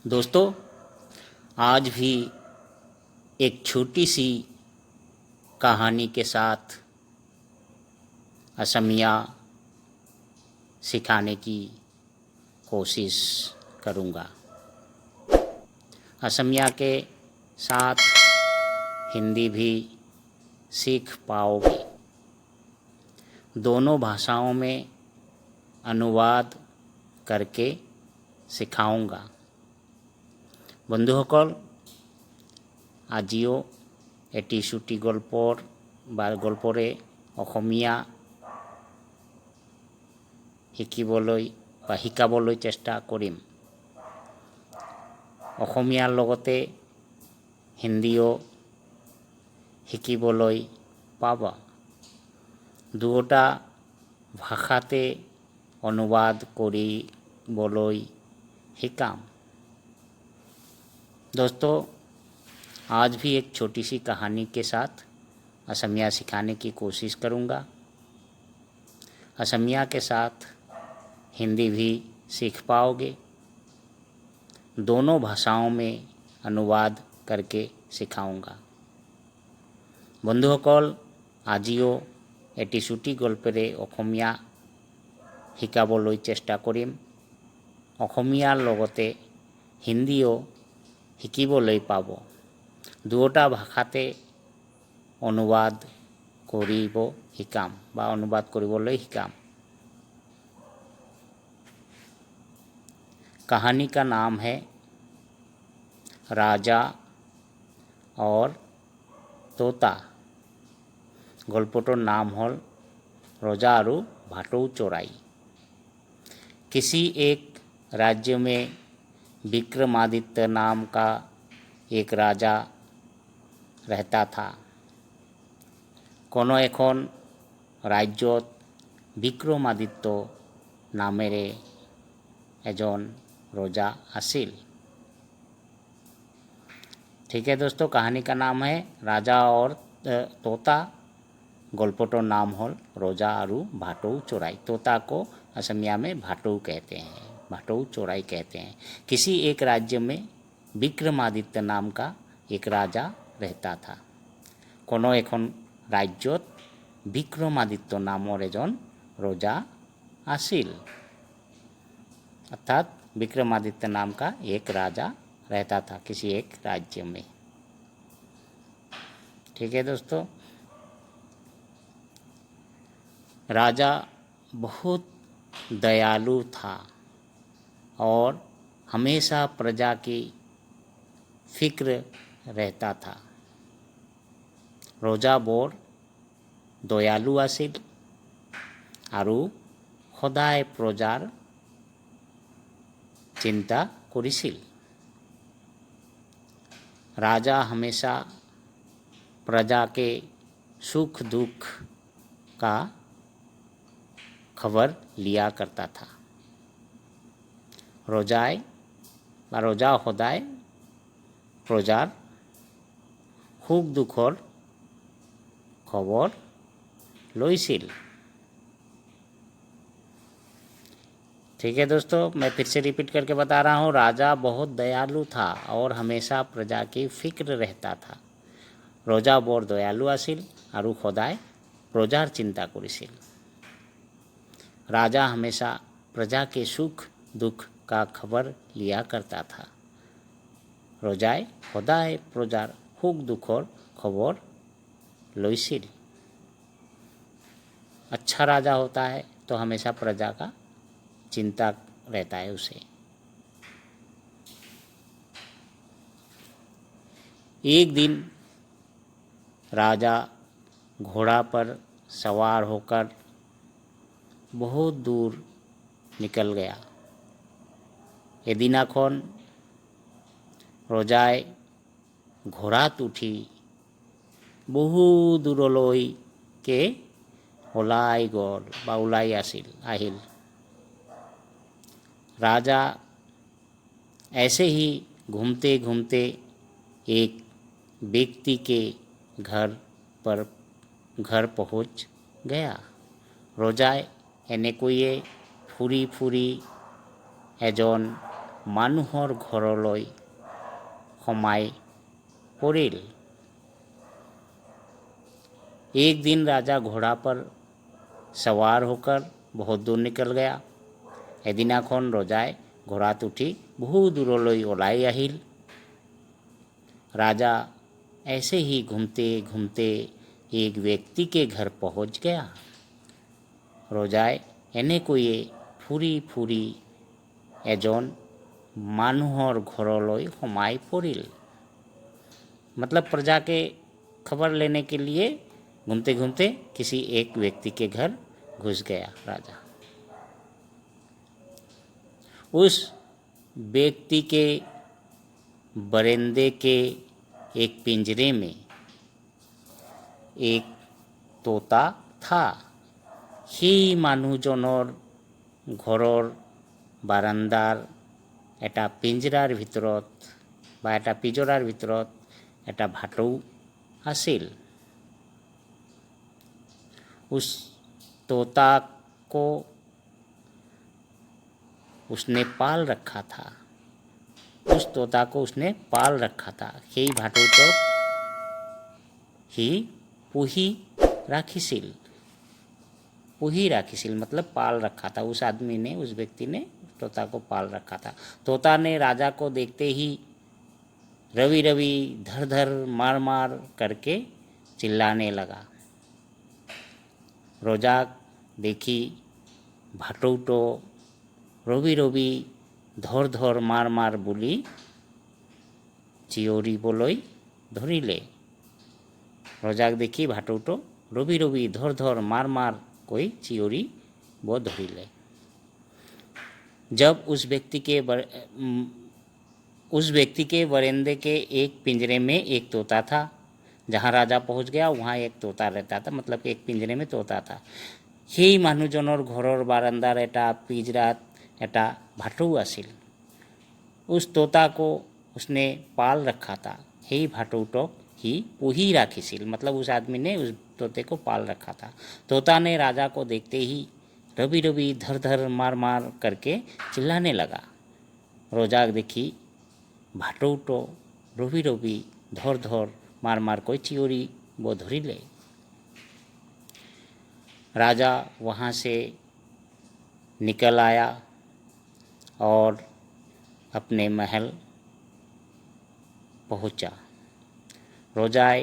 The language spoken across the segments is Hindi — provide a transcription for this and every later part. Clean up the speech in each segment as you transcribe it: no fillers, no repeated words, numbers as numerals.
दोस्तों, आज भी एक छोटी सी कहानी के साथ असमिया सिखाने की कोशिश करूँगा। असमिया के साथ हिंदी भी सीख पाओगे। दोनों भाषाओं में अनुवाद करके सिखाऊंगा। বন্ধুসকল, আজিও এটি চুটি গল্পৰে অসমীয়া শিকাবলৈ চেষ্টা কৰিম। অসমীয়াৰ লগতে হিন্দীও শিকিবলৈ পাবা। দুয়োটা ভাষাতে অনুবাদ কৰিবলৈ শিকাম। दोस्तों, आज भी एक छोटी सी कहानी के साथ असमिया सिखाने की कोशिश करूँगा। असमिया के साथ हिंदी भी सीख पाओगे। दोनों भाषाओं में अनुवाद करके सिखाऊंगा। বন্ধুসকল, আজিও এটি চুটি গল্পেৰে অসমীয়া শিকাবলৈ চেষ্টা কৰিম। অসমীয়াৰ লগতে হিন্দীও শিকিবলৈ পাব। দুয়োটা ভাষাতে অনুবাদ কৰিবলৈ শিকাম। कहानी का नाम है राजा और तोता। गल्पटोर नाम हल रजा और भाटौ चोराई। किसी एक राज्य में विक्रमादित्य नाम का एक राजा रहता था। कोनो एखन राज्यत विक्रमादित्य नामेरे एजन रजा आसिल। ठीक है दोस्तों, कहानी का नाम है राजा और तोता। गल्पटोर नाम हल रजा और भाटौ चोराई। तोता को असमिया में भाटौ कहते हैं, भाटौ चोराई कहते हैं। किसी एक राज्य में विक्रमादित्य नाम का एक राजा रहता था। कोनो एखन राज्यत विक्रमादित्य नामर एजन रजा आसिल। अर्थात विक्रमादित्य नाम का एक राजा रहता था किसी एक राज्य में। ठीक है दोस्तों, राजा बहुत दयालु था और हमेशा प्रजा की फिक्र रहता था। रजा बर दयालु आसिल आरु सदाय प्रजार चिंता करिसिल। राजा हमेशा प्रजा के सुख दुख का खबर लिया करता था। रजा सदाय प्रजार सुख दुखर खबर लैसिल। ठीक है दोस्तों, मैं फिर से रिपीट करके बता रहा हूँ। राजा बहुत दयालु था और हमेशा प्रजा की फिक्र रहता था। रजा बर दयालु आसिल और सदाय प्रजार चिंता करिसिल। राजा हमेशा प्रजा के सुख दुख का खबर लिया करता था। रजाय सदाय प्रजार सुख दुखर खबर लैसिल। अच्छा राजा होता है तो हमेशा प्रजा का चिंता रहता है उसे। एक दिन राजा घोड़ा पर सवार होकर बहुत दूर निकल गया। एदिनाखन रजाय घोड़ात उठी बहु दूरলৈকে ओलाई गल बा ओलाई आहिल। राजा ऐसे ही घूमते घूमते एक व्यक्ति के घर पहुंच गया। रजाय एनेकुए फुरी एजन মানুহৰ ঘৰলৈ সোমাই পৰিল। एक दिन राजा घोड़ा पर सवार होकर बहुत दूर निकल गया। এদিনাখন ৰজাই ঘোঁৰাত উঠি বহু দূৰলৈ ওলাই আহিল। राजा ऐसे ही घूमते घूमते एक व्यक्ति के घर पहुंच गया। ৰজাই এনেকৈয়ে ফুৰি ফুৰি এজন মানুহৰ ঘৰলৈ সোমাই পৰিল। मतलब प्रजा के खबर लेने के लिए घूमते घूमते किसी एक व्यक्ति के घर घुस गया राजा। उस व्यक्ति के बरामदे के एक पिंजरे में एक तोता था। সেই মানুহজনৰ ঘৰৰ বাৰান্দাৰ এটা পিঞ্জৰাৰ ভিতৰত বা এটা পিঁজৰাৰ ভিতৰত এটা ভাটৌ আছিল। उस तोता को उसने पाल रखा था। उस तोता को उसने पाल रखा था। সেই ভাটৌটোক সি পুহি ৰাখিছিল। पुही राखिसिल मतलब पाल रखा था। उस आदमी ने, उस व्यक्ति ने तोता को पाल रखा था। तोता ने राजा को देखते ही रवि रवि धर धर मार मार करके चिल्लाने लगा। रोजा देखी भाटौটো रवि रवि धर धर मार मार বুলি চিঞৰিবলৈ ধৰিলে। ৰজাক দেখি ভাটৌটো ৰবি ৰবি ধৰ ধৰ মাৰ মাৰ कोई चियोरी वो धरिले। जब उस व्यक्ति के बरामदे के एक पिंजरे में एक तोता था। जहाँ राजा पहुँच गया वहाँ एक तोता रहता था, मतलब एक पिंजरे में तोता था। সেই মানুহজনৰ ঘৰৰ বাৰান্দাৰ এটা পিंजरात এটা भाटौ আছিল। उस तोता को उसने पाल रखा था। সেই भाटौটোक ही पुही राखिसिल, मतलब उस आदमी ने उस तोते को पाल रखा था। तोता ने राजा को देखते ही रवि रवि धर धर मार मार करके चिल्लाने लगा। रोजाक देखी भाटौটো रवि रवि धर धर मार मार कोई चियोरी वो धरिले। राजा वहाँ से निकल आया और अपने महल पहुँचा। रोजाই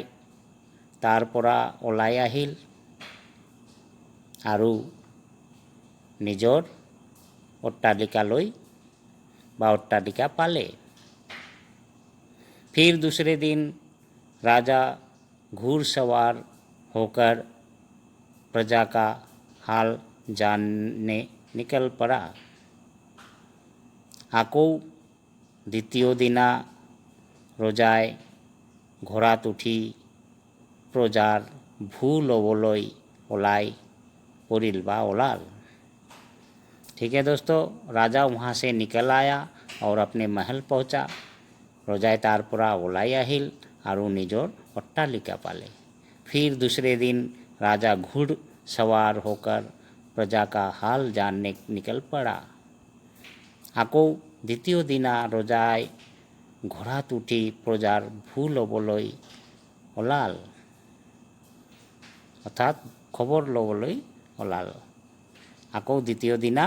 তাৰ পৰা ওলাই আহিল আৰু নিজৰ অট্টালিকালৈ বা অট্টালিকা পালে। फिर दूसरे दिन राजा घुड़सवार होकर प्रजा का हाल जानने निकल पड़ा। আকৌ দ্বিতীয় দিনা ৰজাই ঘোঁৰাত উঠি प्रजार भू लবলৈ ओलाई परिल बा ओलाल। ठीक है दोस्तों, राजा वहाँ से निकल आया और अपने महल पहुँचा। रोजाए तार पुरा ओलाई आहिल और निजोर अट्टालिका पाले। फिर दूसरे दिन राजा घुड़ सवार होकर प्रजा का हाल जानने निकल पड़ा। आको द्वितीय दिना रोजाए घोड़ात उठी प्रजार भू लবলৈ ओलाल, অর্থাৎ খবৰ ল'বলৈ ওলাল। আকৌ দ্বিতীয় দিনা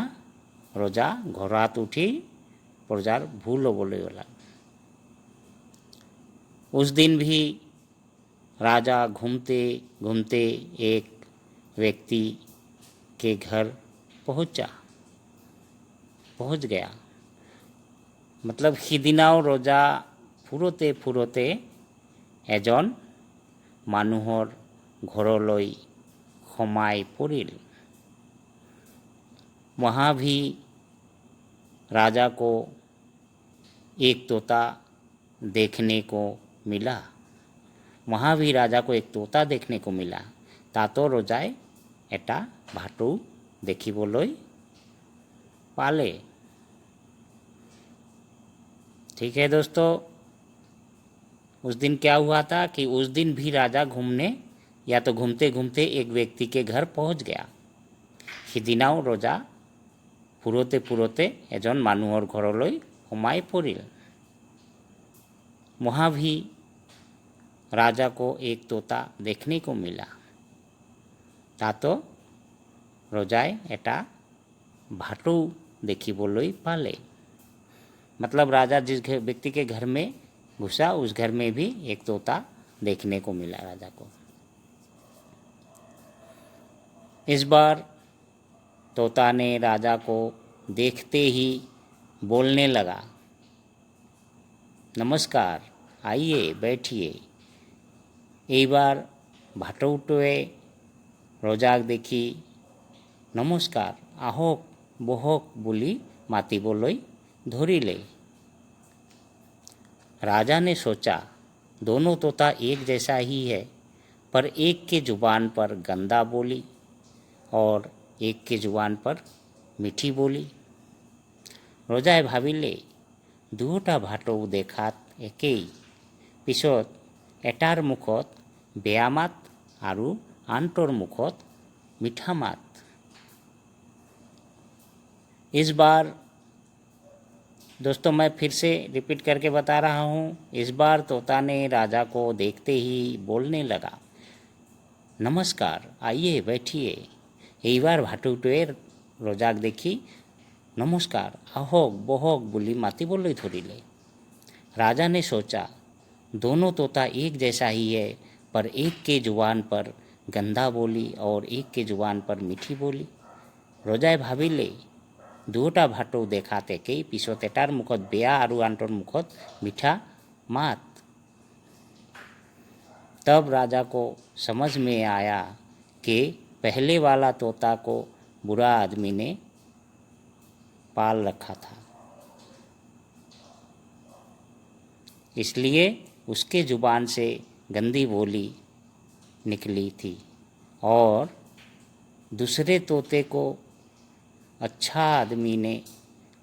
ৰজা ঘোঁৰাত উঠি प्रजार भू लবলৈ ওলাল। उस दिन भी राजा घूमते घूमते एक व्यक्ति के घर पहुँच गया। मतलब সিদিনাও ৰজা ফুৰোতে ফুৰোতে এজন মানুহৰ घरলৈ সোমাই পৰিল। वहाँ भी राजा को एक तोता देखने को मिला। वहाँ भी राजा को एक तोता देखने को मिला। तातो रोजाए एटा भाटौ देखिবলৈ पाले। ठीक है दोस्तों, उस दिन क्या हुआ था कि उस दिन भी राजा घूमने या तो घूमते घूमते एक व्यक्ति के घर पहुँच गया। সিদিনাও ৰজা ফুৰোতে ফুৰোতে এজন মানুহৰ ঘৰলৈ हुमायूं वहाँ भी राजा को एक तोता देखने को मिला। तातो रोजाए एटा भाटू देखिबोलै पाले। मतलब राजा जिस व्यक्ति के घर में घुसा उस घर में भी एक तोता देखने को मिला राजा को। इस बार तोता ने राजा को देखते ही बोलने लगा, नमस्कार, आइए बैठिए। एबार भाटौटोए रोजाक देखी नमस्कार आहोक बहोक बोली मातिबोलै धरिले। राजा ने सोचा दोनों तोता एक जैसा ही है, पर एक के जुबान पर गंदा बोली और एक के जुबान पर मीठी बोली। रोजाए भाविले दुटा भाटौ देखात एकेई, पिছত एटार मुखत बेया मात आरु आनटोर मुखत मीठा मात। इस बार दोस्तों मैं फिर से रिपीट करके बता रहा हूँ। इस बार तोता ने राजा को देखते ही बोलने लगा, नमस्कार, आइए बैठिए। एक बार भाटुटोए रोजाक देखी नमस्कार आहोक बहोक बोली मातिबोलै धरिले। राजा ने सोचा दोनों तोता एक जैसा ही है, पर एक के जुबान पर गंदा बोली और एक के जुबान पर मीठी बोली। रोजाए भाविले दुटा भाटौ देखाते के पिछोत एटार मुखत बेया आरु आनटोर मुखत मीठा मात। तब राजा को समझ में आया कि पहले वाला तोता को बुरा आदमी ने पाल रखा था, इसलिए उसके जुबान से गंदी बोली निकली थी और दूसरे तोते को अच्छा आदमी ने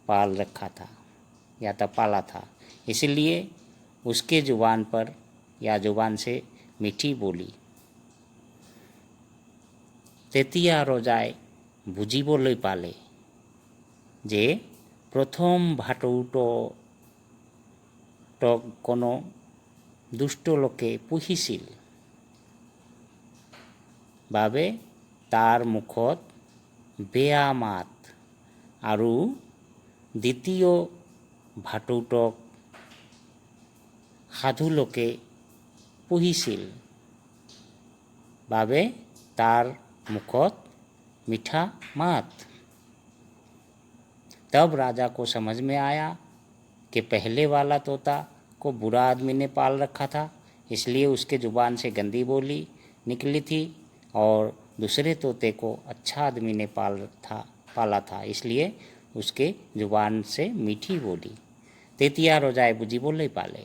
पाल रखा था या तो पाला था, इसलिए उसके जुबान पर या जुबान से मीठी बोली। तेतिया रोजाए बुझिबोलै पाले जे प्रथम भाटौटो कोनो दुष्ट लोके पुहिसिल বাবে तार मुखत बेया मात आरु द्वितीय भाटौटक साधु लोके पुहिसिल বাবে तार मुखत मीठा मात। तब राजा को समझ में आया कि पहले वाला तोता को बुरा आदमी ने पाल रखा था, इसलिए उसके जुबान से गंदी बोली निकली थी और दूसरे तोते को अच्छा आदमी ने पाला था, इसलिए उसके जुबान से मीठी बोली। तेतिया रोजाए बुझिबोलै पाले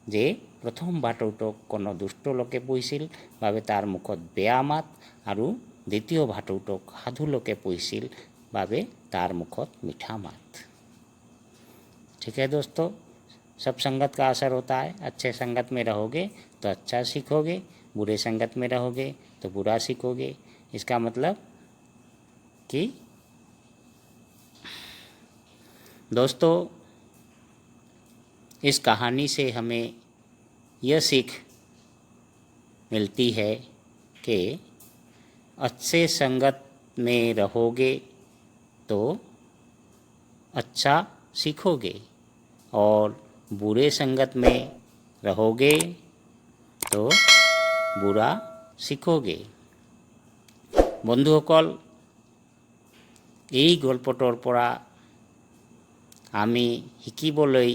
जे प्रथम भाटौटक कोनो दुष्ट लोके पुहिसिल বাবে तार मुखत बेया मात आरु द्वितीय भाटौटक साधु लोके पुहिसिल বাবে तार मुखत मीठा मात। ठीक है दोस्तों, सब संगत का असर होता है। अच्छे संगत में रहोगे तो अच्छा सीखोगे, बुरे संगत में रहोगे तो बुरा सीखोगे। इसका मतलब कि दोस्तों इस कहानी से हमें यह सीख मिलती है कि अच्छे संगत में रहोगे तो अच्छा सीखोगे और बुरे संगत में रहोगे तो बुरा सीखोगे। বন্ধুসকল, এই গল্পটোৰ পৰা আমি শিকিবলৈ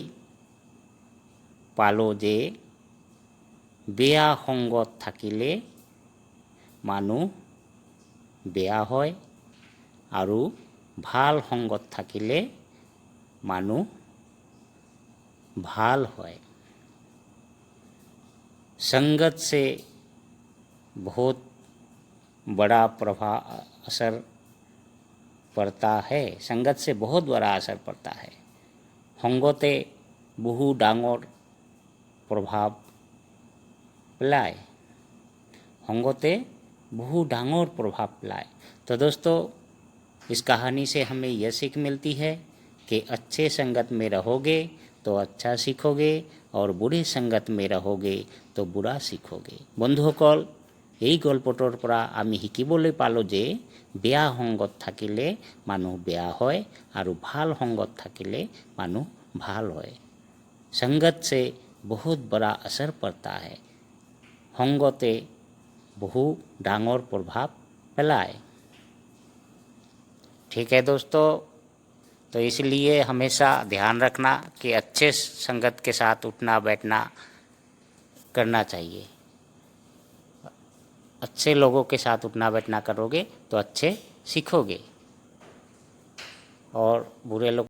পালোঁ যে বেয়া সংগত থাকিলে মানুহ বেয়া হয় আৰু ভাল সংগত থাকিলে মানুহ ভাল হয়। संगत से बहुत बड़ा असर पड़ता है। संगत से बहुत बड़ा असर पड़ता है। संगते बहु डांगर प्रभाव पेलाय। संगते बहु डांगर प्रभाव पेलाय। तो दोस्तों इस कहानी से हमें यह सीख मिलती है कि अच्छे संगत में रहोगे तो अच्छा सीखोगे और बुरी संगत में रहोगे तो বুড়া শিখোगे। বন্ধুসকল, এই গল্পটোৰ পৰা আমি শিকিবলৈ পালোঁ যে বেয়া সংগত থাকিলে মানুহ বেয়া হয় আৰু ভাল সংগত থাকিলে মানুহ ভাল হয়। संगत से बहुत बड़ा असर पड़ता है। সংগতে বহু ডাঙৰ प्रभाव फैलाए। ठीक है दोस्तों, तो इसलिए हमेशा ध्यान रखना कि अच्छे संगत के साथ उठना बैठना करना चाहिए। अच्छे लोगों के साथ उठना बैठना करोगे तो अच्छे सीखोगे और बुरे लोग